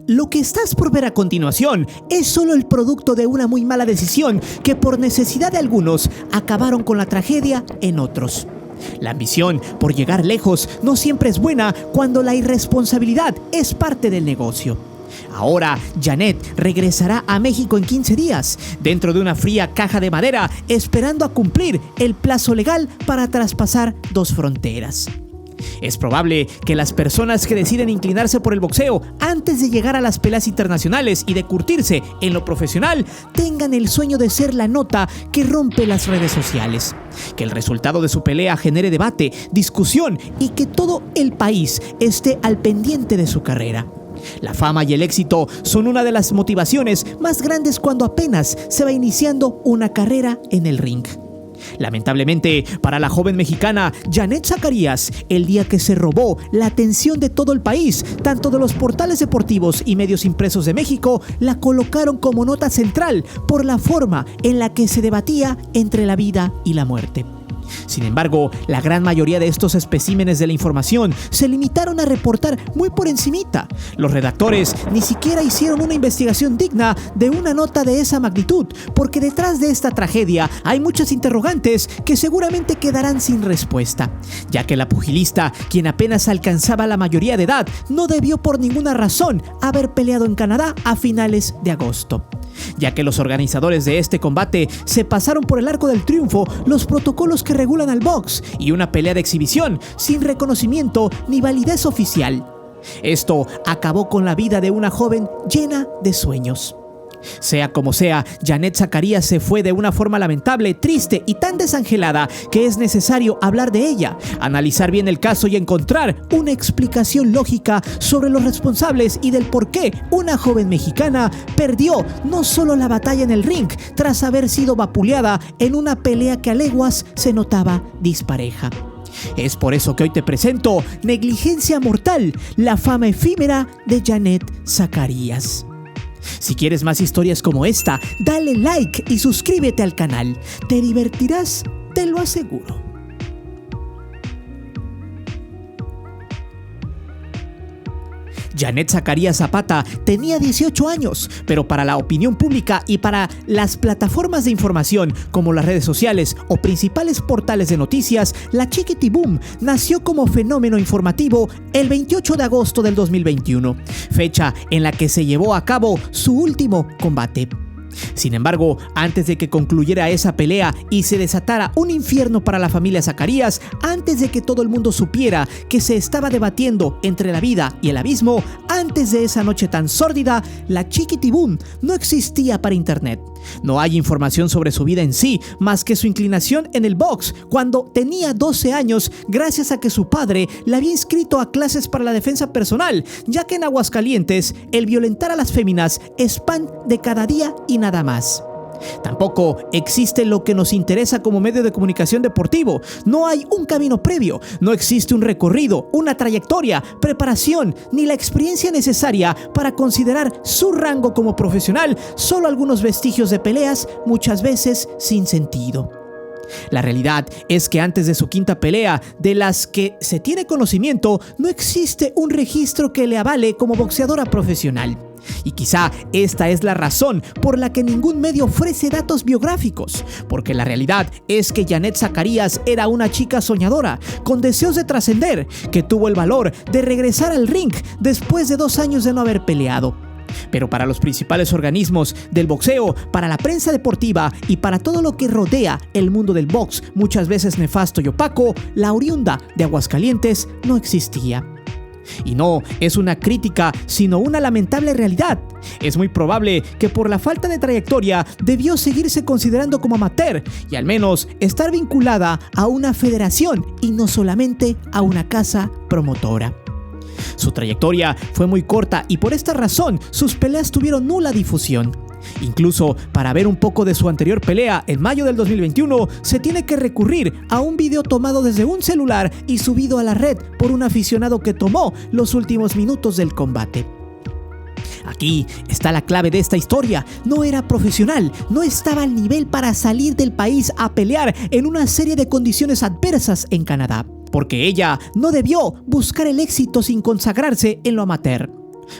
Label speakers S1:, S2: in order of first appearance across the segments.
S1: Lo que estás por ver a continuación es solo el producto de una muy mala decisión que por necesidad de algunos acabaron con la tragedia en otros. La ambición por llegar lejos no siempre es buena cuando la irresponsabilidad es parte del negocio. Ahora, Janet regresará a México en 15 días, dentro de una fría caja de madera, esperando a cumplir el plazo legal para traspasar 2 fronteras. Es probable que las personas que deciden inclinarse por el boxeo antes de llegar a las peleas internacionales y de curtirse en lo profesional tengan el sueño de ser la nota que rompe las redes sociales. Que el resultado de su pelea genere debate, discusión y que todo el país esté al pendiente de su carrera. La fama y el éxito son una de las motivaciones más grandes cuando apenas se va iniciando una carrera en el ring. Lamentablemente, para la joven mexicana Janet Zacarías, el día que se robó la atención de todo el país, tanto de los portales deportivos y medios impresos de México, la colocaron como nota central por la forma en la que se debatía entre la vida y la muerte. Sin embargo, la gran mayoría de estos especímenes de la información se limitaron a reportar muy por encimita. Los redactores ni siquiera hicieron una investigación digna de una nota de esa magnitud, porque detrás de esta tragedia hay muchas interrogantes que seguramente quedarán sin respuesta, ya que la pugilista, quien apenas alcanzaba la mayoría de edad, no debió por ninguna razón haber peleado en Canadá a finales de agosto. Ya que los organizadores de este combate se pasaron por el arco del triunfo los protocolos que regulan al box y una pelea de exhibición sin reconocimiento ni validez oficial. Esto acabó con la vida de una joven llena de sueños. Sea como sea, Janet Zacarías se fue de una forma lamentable, triste y tan desangelada que es necesario hablar de ella, analizar bien el caso y encontrar una explicación lógica sobre los responsables y del por qué una joven mexicana perdió no solo la batalla en el ring tras haber sido vapuleada en una pelea que a leguas se notaba dispareja. Es por eso que hoy te presento Negligencia Mortal, la fama efímera de Janet Zacarías. Si quieres más historias como esta, dale like y suscríbete al canal. Te divertirás, te lo aseguro. Janet Zacarías Zapata tenía 18 años, pero para la opinión pública y para las plataformas de información como las redes sociales o principales portales de noticias, la Chiquitibum nació como fenómeno informativo el 28 de agosto del 2021, fecha en la que se llevó a cabo su último combate. Sin embargo, antes de que concluyera esa pelea y se desatara un infierno para la familia Zacarías, antes de que todo el mundo supiera que se estaba debatiendo entre la vida y el abismo, antes de esa noche tan sórdida, la Chiquitibum no existía para internet. No hay información sobre su vida en sí, más que su inclinación en el box cuando tenía 12 años, gracias a que su padre la había inscrito a clases para la defensa personal, ya que en Aguascalientes el violentar a las féminas es pan de cada día y nada más. Tampoco existe lo que nos interesa como medio de comunicación deportivo. No hay un camino previo, no existe un recorrido, una trayectoria, preparación, ni la experiencia necesaria para considerar su rango como profesional, solo algunos vestigios de peleas, muchas veces sin sentido. La realidad es que antes de su quinta pelea, de las que se tiene conocimiento, no existe un registro que le avale como boxeadora profesional. Y quizá esta es la razón por la que ningún medio ofrece datos biográficos, porque la realidad es que Janet Zacarías era una chica soñadora, con deseos de trascender, que tuvo el valor de regresar al ring después de 2 años de no haber peleado. Pero para los principales organismos del boxeo, para la prensa deportiva y para todo lo que rodea el mundo del box, muchas veces nefasto y opaco, la oriunda de Aguascalientes no existía. Y no es una crítica, sino una lamentable realidad. Es muy probable que por la falta de trayectoria debió seguirse considerando como amateur y al menos estar vinculada a una federación y no solamente a una casa promotora. Su trayectoria fue muy corta y por esta razón sus peleas tuvieron nula difusión. Incluso para ver un poco de su anterior pelea en mayo del 2021 se tiene que recurrir a un video tomado desde un celular y subido a la red por un aficionado que tomó los últimos minutos del combate. Aquí está la clave de esta historia. No era profesional, no estaba al nivel para salir del país a pelear en una serie de condiciones adversas en Canadá, porque ella no debió buscar el éxito sin consagrarse en lo amateur.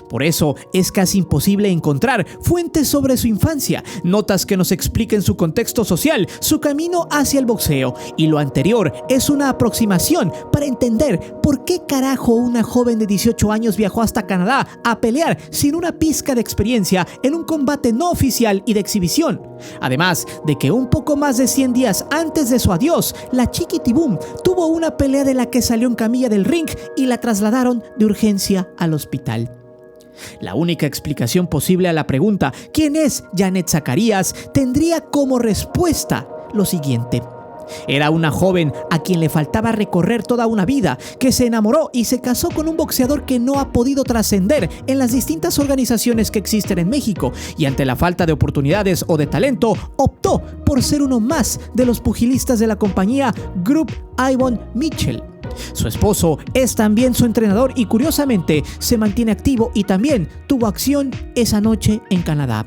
S1: Por eso es casi imposible encontrar fuentes sobre su infancia, notas que nos expliquen su contexto social, su camino hacia el boxeo, y lo anterior es una aproximación para entender por qué carajo una joven de 18 años viajó hasta Canadá a pelear sin una pizca de experiencia en un combate no oficial y de exhibición. Además de que un poco más de 100 días antes de su adiós, la Chiquitibum tuvo una pelea de la que salió en camilla del ring y la trasladaron de urgencia al hospital. La única explicación posible a la pregunta ¿quién es Janet Zacarías? Tendría como respuesta lo siguiente. Era una joven a quien le faltaba recorrer toda una vida, que se enamoró y se casó con un boxeador que no ha podido trascender en las distintas organizaciones que existen en México, y ante la falta de oportunidades o de talento, optó por ser uno más de los pugilistas de la compañía Group Ivan Mitchell. Su esposo es también su entrenador y curiosamente se mantiene activo y también tuvo acción esa noche en Canadá.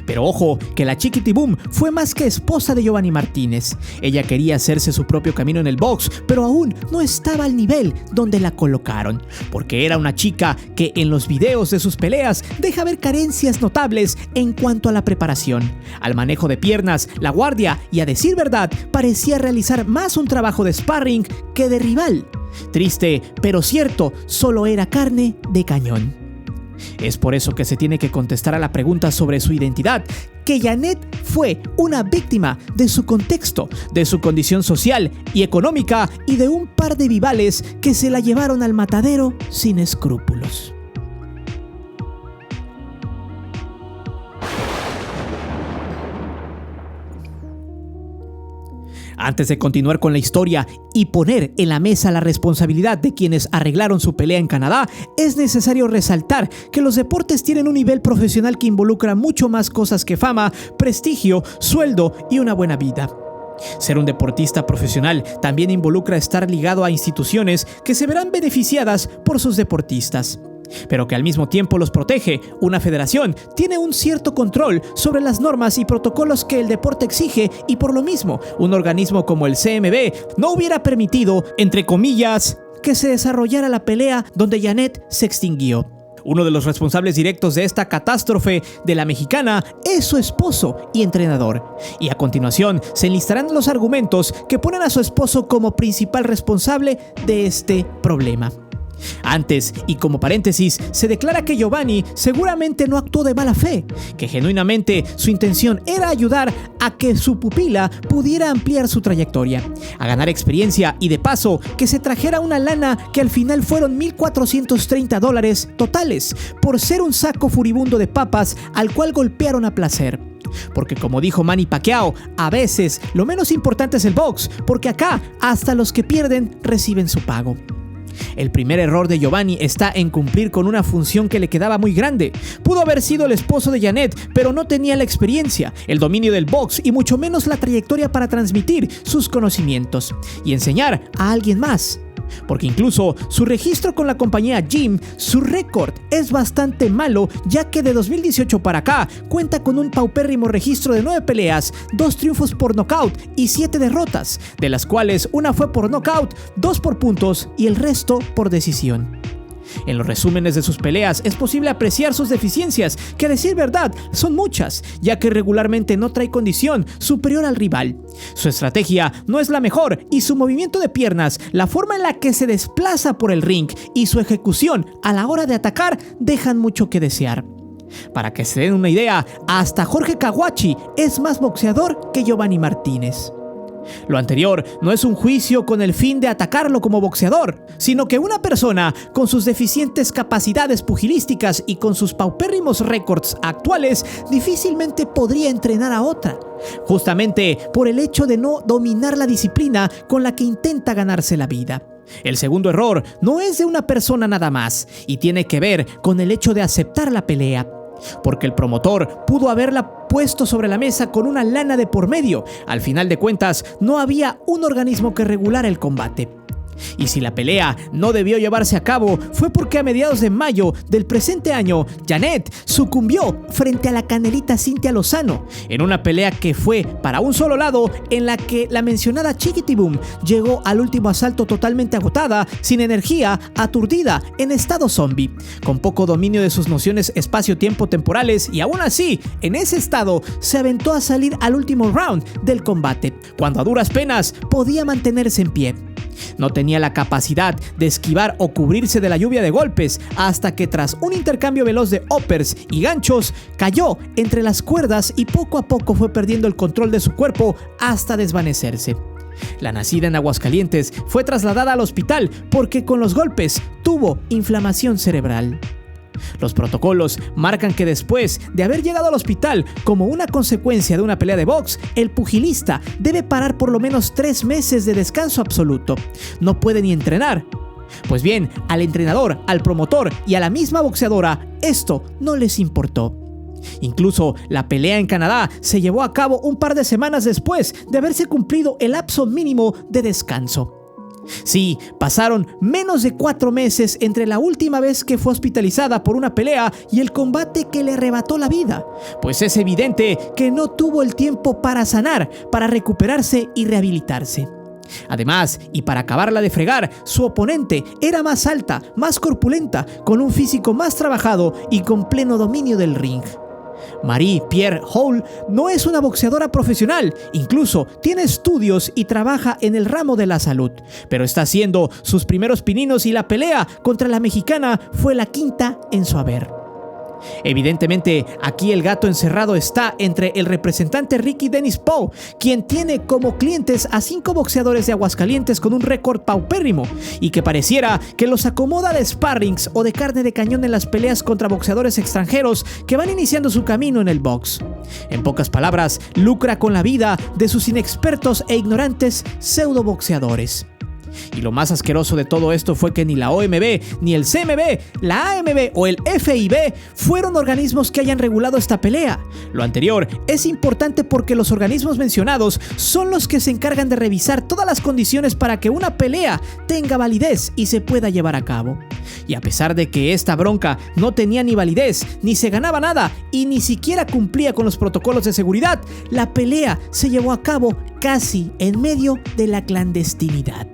S1: Pero ojo, que la Chiquitibum fue más que esposa de Giovanni Martínez. Ella quería hacerse su propio camino en el box, pero aún no estaba al nivel donde la colocaron, porque era una chica que en los videos de sus peleas deja ver carencias notables en cuanto a la preparación, al manejo de piernas, la guardia y, a decir verdad, parecía realizar más un trabajo de sparring que de rival. Triste, pero cierto, solo era carne de cañón. Es por eso que se tiene que contestar a la pregunta sobre su identidad, que Janet fue una víctima de su contexto, de su condición social y económica y de un par de vivales que se la llevaron al matadero sin escrúpulos. Antes de continuar con la historia y poner en la mesa la responsabilidad de quienes arreglaron su pelea en Canadá, es necesario resaltar que los deportes tienen un nivel profesional que involucra mucho más cosas que fama, prestigio, sueldo y una buena vida. Ser un deportista profesional también involucra estar ligado a instituciones que se verán beneficiadas por sus deportistas, pero que al mismo tiempo los protege. Una federación tiene un cierto control sobre las normas y protocolos que el deporte exige, y por lo mismo, un organismo como el CMB no hubiera permitido, entre comillas, que se desarrollara la pelea donde Janet se extinguió. Uno de los responsables directos de esta catástrofe de la mexicana es su esposo y entrenador. Y a continuación se enlistarán los argumentos que ponen a su esposo como principal responsable de este problema. Antes, y como paréntesis, se declara que Giovanni seguramente no actuó de mala fe, que genuinamente su intención era ayudar a que su pupila pudiera ampliar su trayectoria, a ganar experiencia y de paso que se trajera una lana que al final fueron $1,430 totales por ser un saco furibundo de papas al cual golpearon a placer. Porque como dijo Manny Pacquiao, a veces lo menos importante es el box, porque acá hasta los que pierden reciben su pago. El primer error de Giovanni está en cumplir con una función que le quedaba muy grande. Pudo haber sido el esposo de Janet, pero no tenía la experiencia, el dominio del box y mucho menos la trayectoria para transmitir sus conocimientos y enseñar a alguien más. Porque incluso su registro con la compañía Gym, su récord es bastante malo, ya que de 2018 para acá cuenta con un paupérrimo registro de 9 peleas, 2 triunfos por nocaut y 7 derrotas, de las cuales una fue por nocaut, 2 por puntos y el resto por decisión. En los resúmenes de sus peleas es posible apreciar sus deficiencias, que a decir verdad son muchas, ya que regularmente no trae condición superior al rival. Su estrategia no es la mejor y su movimiento de piernas, la forma en la que se desplaza por el ring y su ejecución a la hora de atacar dejan mucho que desear. Para que se den una idea, hasta Jorge Caguachi es más boxeador que Giovanni Martínez. Lo anterior no es un juicio con el fin de atacarlo como boxeador, sino que una persona con sus deficientes capacidades pugilísticas y con sus paupérrimos récords actuales difícilmente podría entrenar a otra, justamente por el hecho de no dominar la disciplina con la que intenta ganarse la vida. El segundo error no es de una persona nada más y tiene que ver con el hecho de aceptar la pelea, porque el promotor pudo haberla puesto sobre la mesa con una lana de por medio. Al final de cuentas, no había un organismo que regulara el combate. Y si la pelea no debió llevarse a cabo, fue porque a mediados de mayo del presente año, Janet sucumbió frente a la Canelita Cintia Lozano, en una pelea que fue para un solo lado, en la que la mencionada Chiquity Boom llegó al último asalto totalmente agotada, sin energía, aturdida, en estado zombie, con poco dominio de sus nociones espacio-tiempo temporales, y aún así, en ese estado, se aventó a salir al último round del combate, cuando a duras penas podía mantenerse en pie. No tenía la capacidad de esquivar o cubrirse de la lluvia de golpes, hasta que tras un intercambio veloz de uppers y ganchos, cayó entre las cuerdas y poco a poco fue perdiendo el control de su cuerpo hasta desvanecerse. La nacida en Aguascalientes fue trasladada al hospital porque con los golpes tuvo inflamación cerebral. Los protocolos marcan que después de haber llegado al hospital como una consecuencia de una pelea de box, el pugilista debe parar por lo menos 3 meses de descanso absoluto. No puede ni entrenar. Pues bien, al entrenador, al promotor y a la misma boxeadora, esto no les importó. Incluso la pelea en Canadá se llevó a cabo un par de semanas después de haberse cumplido el lapso mínimo de descanso. Sí, pasaron menos de 4 meses entre la última vez que fue hospitalizada por una pelea y el combate que le arrebató la vida, pues es evidente que no tuvo el tiempo para sanar, para recuperarse y rehabilitarse. Además, y para acabarla de fregar, su oponente era más alta, más corpulenta, con un físico más trabajado y con pleno dominio del ring. Marie-Pierre Hall no es una boxeadora profesional, incluso tiene estudios y trabaja en el ramo de la salud, pero está haciendo sus primeros pininos y la pelea contra la mexicana fue la quinta en su haber. Evidentemente, aquí el gato encerrado está entre el representante Ricky Dennis Poe, quien tiene como clientes a 5 boxeadores de Aguascalientes con un récord paupérrimo y que pareciera que los acomoda de sparrings o de carne de cañón en las peleas contra boxeadores extranjeros que van iniciando su camino en el box. En pocas palabras, lucra con la vida de sus inexpertos e ignorantes pseudo boxeadores. Y lo más asqueroso de todo esto fue que ni la OMB, ni el CMB, la AMB o el FIB fueron organismos que hayan regulado esta pelea. Lo anterior es importante porque los organismos mencionados son los que se encargan de revisar todas las condiciones para que una pelea tenga validez y se pueda llevar a cabo. Y a pesar de que esta bronca no tenía ni validez, ni se ganaba nada y ni siquiera cumplía con los protocolos de seguridad, la pelea se llevó a cabo casi en medio de la clandestinidad.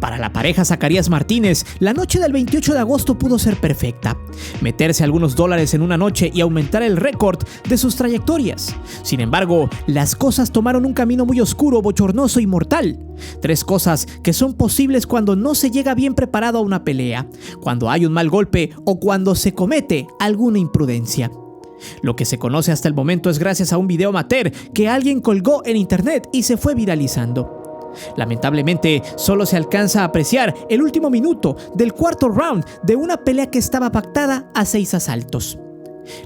S1: Para la pareja Zacarías Martínez, la noche del 28 de agosto pudo ser perfecta. Meterse algunos dólares en una noche y aumentar el récord de sus trayectorias. Sin embargo, las cosas tomaron un camino muy oscuro, bochornoso y mortal. 3 cosas que son posibles cuando no se llega bien preparado a una pelea, cuando hay un mal golpe o cuando se comete alguna imprudencia. Lo que se conoce hasta el momento es gracias a un video amateur que alguien colgó en internet y se fue viralizando. Lamentablemente, solo se alcanza a apreciar el último minuto del cuarto round de una pelea que estaba pactada a 6 asaltos.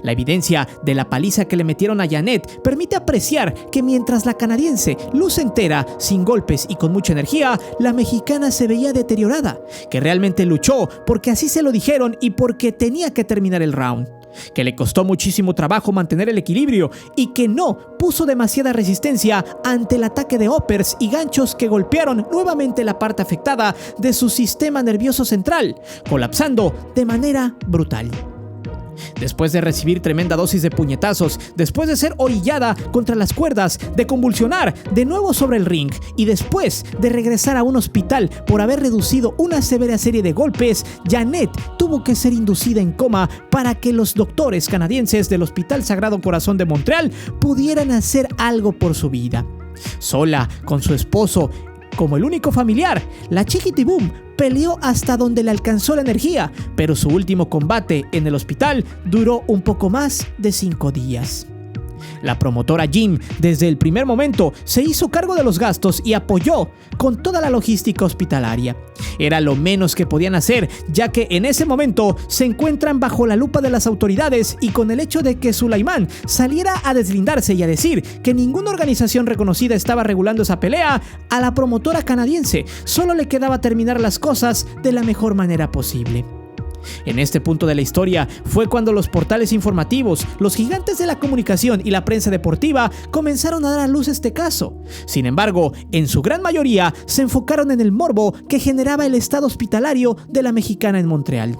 S1: La evidencia de la paliza que le metieron a Janet permite apreciar que mientras la canadiense luce entera, sin golpes y con mucha energía, la mexicana se veía deteriorada, que realmente luchó porque así se lo dijeron y porque tenía que terminar el round, que le costó muchísimo trabajo mantener el equilibrio y que no puso demasiada resistencia ante el ataque de uppers y ganchos que golpearon nuevamente la parte afectada de su sistema nervioso central, colapsando de manera brutal. Después de recibir tremenda dosis de puñetazos, después de ser orillada contra las cuerdas, de convulsionar de nuevo sobre el ring y después de regresar a un hospital por haber reducido una severa serie de golpes, Janet tuvo que ser inducida en coma para que los doctores canadienses del Hospital Sagrado Corazón de Montreal pudieran hacer algo por su vida. Sola, con su esposo como el único familiar, la Chiquity Boom peleó hasta donde le alcanzó la energía, pero su último combate en el hospital duró un poco más de 5 días. La promotora Jim, desde el primer momento, se hizo cargo de los gastos y apoyó con toda la logística hospitalaria. Era lo menos que podían hacer, ya que en ese momento se encuentran bajo la lupa de las autoridades y con el hecho de que Sulaimán saliera a deslindarse y a decir que ninguna organización reconocida estaba regulando esa pelea, a la promotora canadiense solo le quedaba terminar las cosas de la mejor manera posible. En este punto de la historia fue cuando los portales informativos, los gigantes de la comunicación y la prensa deportiva comenzaron a dar a luz este caso. Sin embargo, en su gran mayoría se enfocaron en el morbo que generaba el estado hospitalario de la mexicana en Montreal.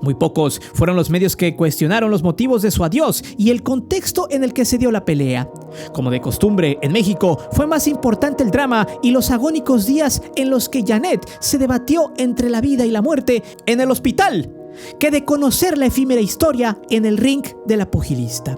S1: Muy pocos fueron los medios que cuestionaron los motivos de su adiós y el contexto en el que se dio la pelea. Como de costumbre, en México fue más importante el drama y los agónicos días en los que Janet se debatió entre la vida y la muerte en el hospital, que de conocer la efímera historia en el ring de la pugilista.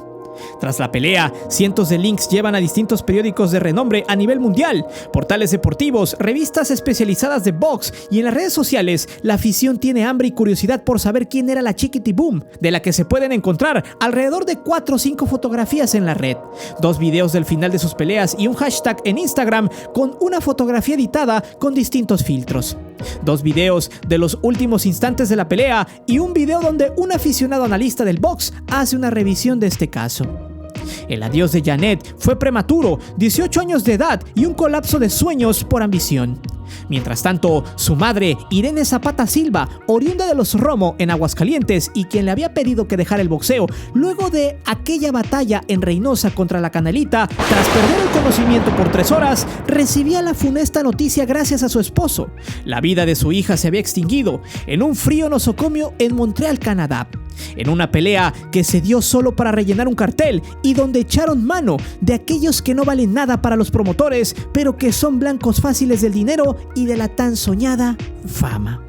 S1: Tras la pelea, cientos de links llevan a distintos periódicos de renombre a nivel mundial, portales deportivos, revistas especializadas de box y en las redes sociales la afición tiene hambre y curiosidad por saber quién era la Chiquitibum, de la que se pueden encontrar alrededor de 4 o 5 fotografías en la red, 2 videos del final de sus peleas y un hashtag en Instagram con una fotografía editada con distintos filtros. 2 videos de los últimos instantes de la pelea y un video donde un aficionado analista del box hace una revisión de este caso. El adiós de Janet fue prematuro, 18 años de edad y un colapso de sueños por ambición. Mientras tanto, su madre, Irene Zapata Silva, oriunda de Los Romo en Aguascalientes y quien le había pedido que dejara el boxeo luego de aquella batalla en Reynosa contra la Canelita, tras perder el conocimiento por 3 horas, recibía la funesta noticia gracias a su esposo. La vida de su hija se había extinguido en un frío nosocomio en Montreal, Canadá. En una pelea que se dio solo para rellenar un cartel y donde echaron mano de aquellos que no valen nada para los promotores, pero que son blancos fáciles del dinero y de la tan soñada fama.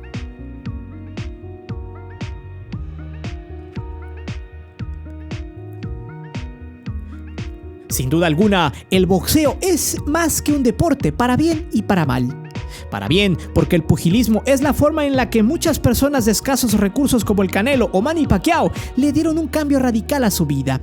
S1: Sin duda alguna, el boxeo es más que un deporte, para bien y para mal. Para bien, porque el pugilismo es la forma en la que muchas personas de escasos recursos como el Canelo o Manny Pacquiao le dieron un cambio radical a su vida.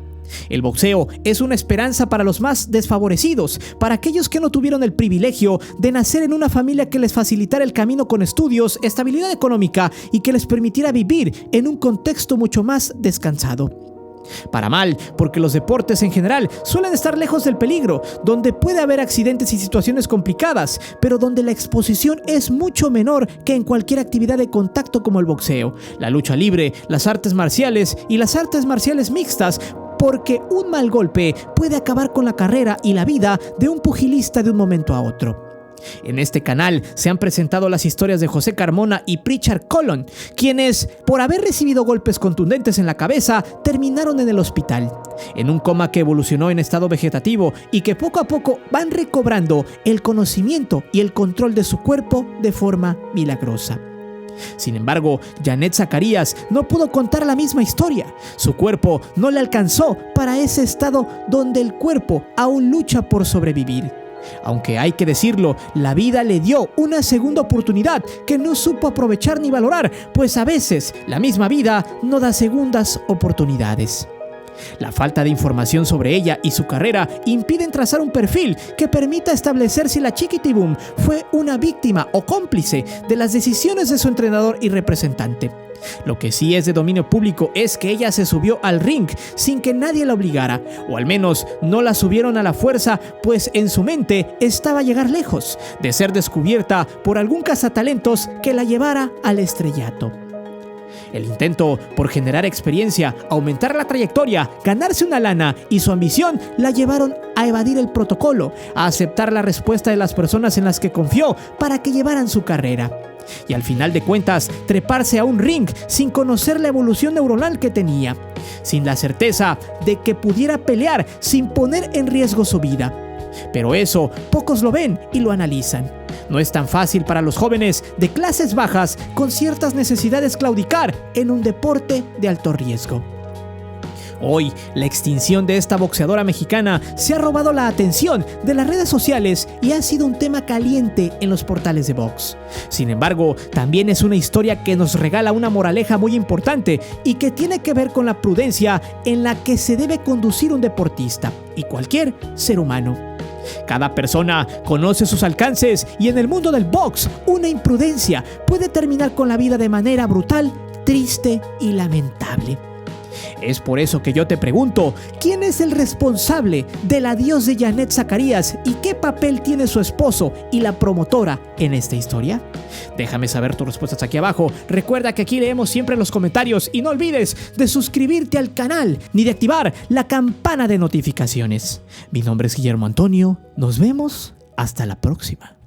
S1: El boxeo es una esperanza para los más desfavorecidos, para aquellos que no tuvieron el privilegio de nacer en una familia que les facilitara el camino con estudios, estabilidad económica y que les permitiera vivir en un contexto mucho más descansado. Para mal, porque los deportes en general suelen estar lejos del peligro, donde puede haber accidentes y situaciones complicadas, pero donde la exposición es mucho menor que en cualquier actividad de contacto como el boxeo, la lucha libre, las artes marciales y las artes marciales mixtas, porque un mal golpe puede acabar con la carrera y la vida de un pugilista de un momento a otro. En este canal se han presentado las historias de José Carmona y Pritchard Colon, quienes, por haber recibido golpes contundentes en la cabeza, terminaron en el hospital, en un coma que evolucionó en estado vegetativo y que poco a poco van recobrando el conocimiento y el control de su cuerpo de forma milagrosa. Sin embargo, Janet Zacarías no pudo contar la misma historia. Su cuerpo no le alcanzó para ese estado donde el cuerpo aún lucha por sobrevivir. Aunque hay que decirlo, la vida le dio una segunda oportunidad que no supo aprovechar ni valorar, pues a veces la misma vida no da segundas oportunidades. La falta de información sobre ella y su carrera impiden trazar un perfil que permita establecer si la Chiquitibum fue una víctima o cómplice de las decisiones de su entrenador y representante. Lo que sí es de dominio público es que ella se subió al ring sin que nadie la obligara, o al menos no la subieron a la fuerza, pues en su mente estaba llegar lejos, de ser descubierta por algún cazatalentos que la llevara al estrellato. El intento por generar experiencia, aumentar la trayectoria, ganarse una lana y su ambición la llevaron a evadir el protocolo, a aceptar la respuesta de las personas en las que confió para que llevaran su carrera. Y al final de cuentas, treparse a un ring sin conocer la evolución neuronal que tenía, sin la certeza de que pudiera pelear sin poner en riesgo su vida. Pero eso pocos lo ven y lo analizan. No es tan fácil para los jóvenes de clases bajas con ciertas necesidades claudicar en un deporte de alto riesgo. Hoy, la extinción de esta boxeadora mexicana se ha robado la atención de las redes sociales y ha sido un tema caliente en los portales de box. Sin embargo, también es una historia que nos regala una moraleja muy importante y que tiene que ver con la prudencia en la que se debe conducir un deportista y cualquier ser humano. Cada persona conoce sus alcances y en el mundo del box, una imprudencia puede terminar con la vida de manera brutal, triste y lamentable. Es por eso que yo te pregunto, ¿quién es el responsable del adiós de Janet Zacarías y qué papel tiene su esposo y la promotora en esta historia? Déjame saber tus respuestas aquí abajo. Recuerda que aquí leemos siempre los comentarios y no olvides de suscribirte al canal ni de activar la campana de notificaciones. Mi nombre es Guillermo Antonio. Nos vemos hasta la próxima.